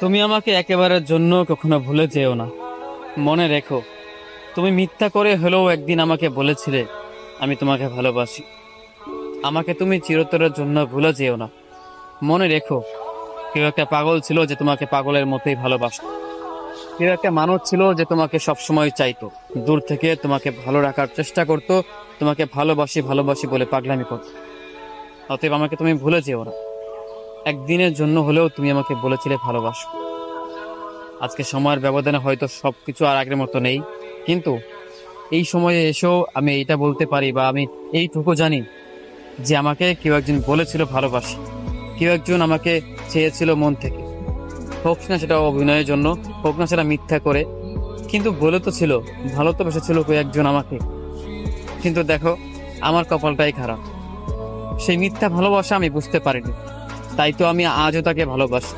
তুমি আমাকে একেবারের জন্য কখনো ভুলে যেও না। মনে রেখো, তুমি মিথ্যা করে হলেও একদিন আমাকে বলেছিলে আমি তোমাকে ভালোবাসি। আমাকে তুমি চিরতরের জন্য ভুলে যেও না। মনে রেখো, কেউ একটা পাগল ছিল যে তোমাকে পাগলের মতোই ভালোবাসতো। কেউ একটা মানুষ ছিল যে তোমাকে সবসময় চাইতো, দূর থেকে তোমাকে ভালো রাখার চেষ্টা করতো, তোমাকে ভালোবাসি ভালোবাসি বলে পাগলামি করতো। অতএব আমাকে তুমি ভুলে যেও না। একদিনের জন্য হলেও তুমি আমাকে বলেছিলে ভালোবাসো। আজকে সময়ের ব্যবধানে হয়তো সবকিছু আর আগের মতো নেই, কিন্তু এই সময়ে এসেও আমি এইটা বলতে পারি বা আমি এইটুকু জানি যে আমাকে কেউ একজন বলেছিল ভালোবাসি। কেউ একজন আমাকে চেয়েছিল মন থেকে, হোক না সেটা অভিনয়ের জন্য, হোক না সেটা মিথ্যা করে, কিন্তু বলে তো ছিল, ভালো তো বেসেছিল কেউ একজন আমাকে। কিন্তু দেখো, আমার কপালটাই খারাপ। সেই মিথ্যা ভালোবাসা আমি বুঝতে পারিনি, তাই তো আমি আজও তাকে ভালোবাসি।